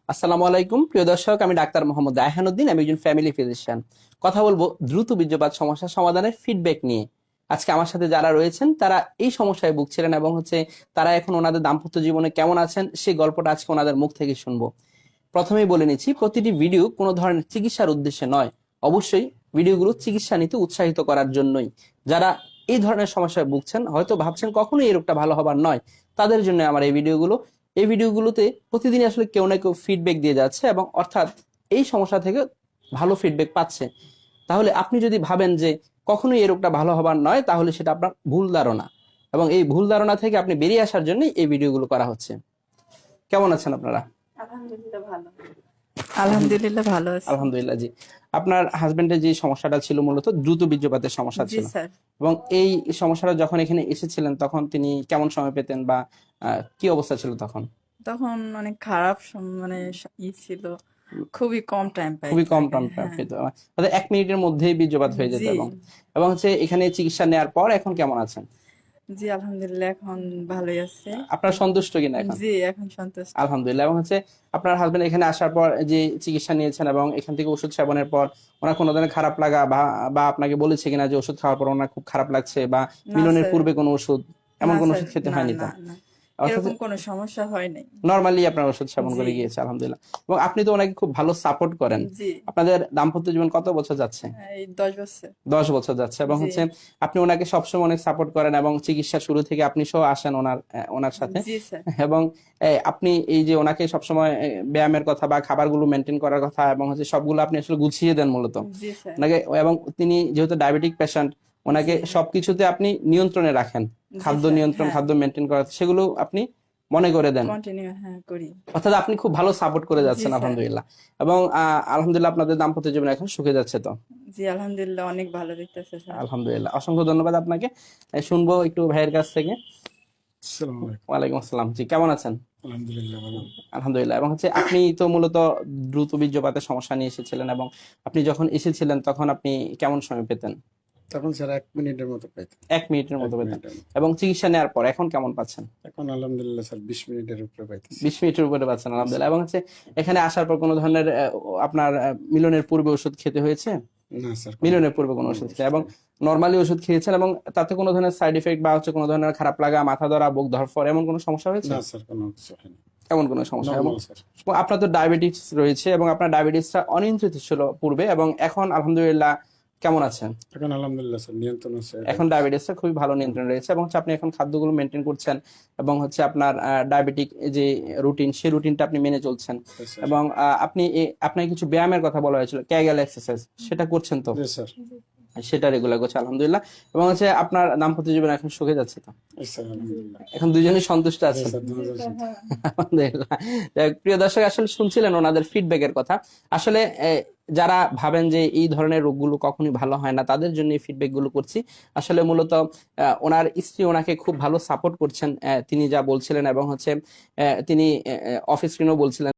আসসালামু আলাইকুম প্রিয় দর্শক, আমি ডাক্তার মোহাম্মদ রায়হানুদ্দিন। আমি একজন ফ্যামিলি ফিজিশিয়ান। কথা বলবো দ্রুত বীর্যপাত সমস্যা সমাধানের ফিডব্যাক নিয়ে। আজকে আমার সাথে যারা রয়েছেন তারা এই সমস্যায় ভুগছিলেন এবং তারা এখন ওনাদের দাম্পত্য জীবনে কেমন আছেন সেই গল্পটা আজকে ওনাদের মুখ থেকে শুনবো। প্রথমেই বলে নিচ্ছি, প্রতিটি ভিডিও কোনো ধরনের চিকিৎসার উদ্দেশ্যে নয়। অবশ্যই ভিডিওগুলো চিকিৎসা নিতে উৎসাহিত করার জন্যই। যারা এই ধরনের সমস্যায় ভুগছেন, হয়তো ভাবছেন কখনোই এই রোগটা ভালো হবার নয়, তাদের জন্য আমার এই ভিডিওগুলো। এই ভিডিওগুলোতে প্রতিদিন আসলে কেউ না কেউ ফিডব্যাক দিয়ে যাচ্ছে এবং অর্থাৎ এই সমস্যা থেকে ভালো ফিডব্যাক পাচ্ছে। তাহলে আপনি যদি ভাবেন যে কখনোই এই রোগটা ভালো হবার নয়, তাহলে সেটা আপনার ভুল ধারণা, এবং এই ভুল ধারণা থেকে আপনি বেরিয়ে আসার জন্যই এই ভিডিওগুলো করা হচ্ছে। কেমন আছেন আপনারা? আলহামদুলিল্লাহ ভালো। আলহামদুলিল্লাহ ভালো আছি। আলহামদুলিল্লাহ। জি, আপনার হাজবেন্ডের যে সমস্যাটা ছিল মূলত দ্রুত বীর্যপাতের সমস্যা জি ছিল, স্যার। এবং এই সমস্যাটা যখন এখানে এসেছিলেন তখন তিনি কেমন সময় পেতেন বা কি অবস্থা ছিল তখন? তখন অনেক খারাপ ছিল, খুবই কম টাইম খুবই কম টাইম হ্যাঁ। পেত, অর্থাৎ 1 মিনিটের মধ্যেই বীর্যপাত হয়ে যেত। জি এবং এবং এখানে চিকিৎসা নেওয়ার পর এখন কেমন আছেন? জি আলহামদুলিল্লাহ এখন ভালোই আছে। আপনার সন্তুষ্ট কিনা এখন? জি এখন সন্তুষ্ট। আলহামদুলিল্লাহ। এবং আপনার হাজবেন্ড এখানে আসার পর যে চিকিৎসা নিয়েছেন এবং এখান থেকে ওষুধ সেবনের পর ওনার কোনো ধরনের খারাপ লাগা বা বা আপনাকে বলেছে কিনা যে ওষুধ খাওয়ার পর ওনার খুব খারাপ লাগছে, বা না মিলনের স্যার, পূর্বে কোনো ওষুধ, এমন না কোনো স্যার, ওষুধ খেতে না হয়নি তো? না না অর্থাৎ এরকম কোনো সমস্যা হয় নাই। নর্মালি আপনার ওষুধ সেবন করে জি গিয়েছে, আলহামদুলিল্লাহ। এবং আপনি তো ওনাকে খুব ভালো সাপোর্ট করেন। জি আপনাদের দাম্পত্য জীবন কত বছর যাচ্ছে? এই 10 বছর। 10 বছর যাচ্ছে। এবং জি আপনি ওনাকে সবসময় অনেক সাপোর্ট করেন এবং চিকিৎসা শুরু থেকে আপনি সহ আসেন ওনার সাথে। জি স্যার। এবং আপনি এই যে ওনাকে সবসময় ব্যায়ামের কথা বা খাবারগুলো মেনটেন করার কথা এবং সবগুলো আপনি আসলে গুছিয়ে দেন মূলত জি স্যার। ওনাকে। এবং তিনি যেহেতু ডায়াবেটিক পেশেন্ট, ওনাকে জি সবকিছুতে আপনি নিয়ন্ত্রণে রাখেন। জি খাদ্য স্যার, নিয়ন্ত্রণ, হ্যাঁ খাদ্য মেনটেন করা, সেগুলো আপনি মনে করে দেন। কন্টিনিউ হ্যাঁ করি। অর্থাৎ আপনি খুব ভালো সাপোর্ট করে জি যাচ্ছেন, স্যার। আলহামদুলিল্লাহ। এবং আলহামদুলিল্লাহ আপনাদের দাম্পত্য জীবন এখন সুখে যাচ্ছে তো? জি আলহামদুলিল্লাহ অনেক ভালো দেখতেছে স্যার। আলহামদুলিল্লাহ, অসংখ্য ধন্যবাদ আপনাকে। শুনবো একটু ভাইয়ের কাছ থেকে। আসসালামু আলাইকুম। ওয়ালাইকুম আসসালাম। জি, কেমন আছেন? আলহামদুলিল্লাহ ভালো। আলহামদুলিল্লাহ। এবং আপনি তো মূলত দ্রুত বীর্যপাতের সমস্যা নিয়ে এসেছিলেন, এবং আপনি যখন এসেছিলেন তখন আপনি কেমন সময় পেতেন? তখন স্যার 1 মিনিটের মতো পাইতাম। 1 মিনিটের মতো 1 পেতেন। মিনিটের মতো। এবং চিকিৎসা নেওয়ার পর এখন কেমন পাচ্ছেন? এখন আলহামদুলিল্লাহ স্যার 20 মিনিটের উপরে পাইতেছি। 20 মিনিটের উপরে পাচ্ছেন, আলহামদুলিল্লাহ। এবং এখানে আসার পর কোনো ধরনের আপনার মিলনের পূর্বে ওষুধ খেতে হয়েছে? না স্যার, মিলনের পূর্বে কোনো ওষুধ খেতে, এবং নর্মালি ওষুধ খেয়েছেন এবং তাতে কোনো ধরনের সাইড এফেক্ট বা কোনো ধরনের খারাপ লাগা, মাথা ধরা, বুক ধড়ফড় এমন কোনো সমস্যা হয়েছে? না স্যার, কোনো কিছু হয়নি। এমন কোনো সমস্যা? এবং নরমাল স্যার। আপনার তো ডায়াবেটিস রয়েছে এবং আপনার ডায়াবেটিসটা অনিয়ন্ত্রিত ছিল পূর্বে, এবং এখন আলহামদুলিল্লাহ কেমন আছেন? এখন আলহামদুলিল্লাহ স্যার নিয়ন্ত্রণ আছে। এখন ডায়াবেটিসটা খুবই ভালো নিয়ন্ত্রণ রয়েছে, এবং আপনি এখন খাদ্যগুলো মেনটেন করছেন, এবং আপনার ডায়াবেটিক যে রুটিন, সেই রুটিনটা আপনি মেনে চলছেন। জি স্যার। এবং আপনাকে কিছু ব্যায়ামের কথা বলা হয়েছিল, ক্যাগেল এক্সারসাইজ, সেটা করছেন তো? জি স্যার। সেটা রেগুলার করছে, আলহামদুলিল্লাহ। এবং আপনার দাম্পত্য জীবন এখন সুখে যাচ্ছে তো? জি স্যার আলহামদুলিল্লাহ। এখন দুজনেই সন্তুষ্ট জি আছেন? স্যার, ধন্যবাদ স্যার। আলহামদুলিল্লাহ। যাই হোক, প্রিয় দর্শক, আসলে শুনছিলেন ওনাদের ফিডব্যাকের কথা। আসলে যারা ভাবেন যে এই ধরনের রোগগুলো কখনোই ভালো হয় না, তাদের জন্য এই ফিডব্যাক গুলো করছি। আসলে মূলত ওনার স্ত্রী ওনাকে খুব ভালো সাপোর্ট করছেন, তিনি যা বলছিলেন, এবং তিনি অফ স্ক্রিনও বলছিলেন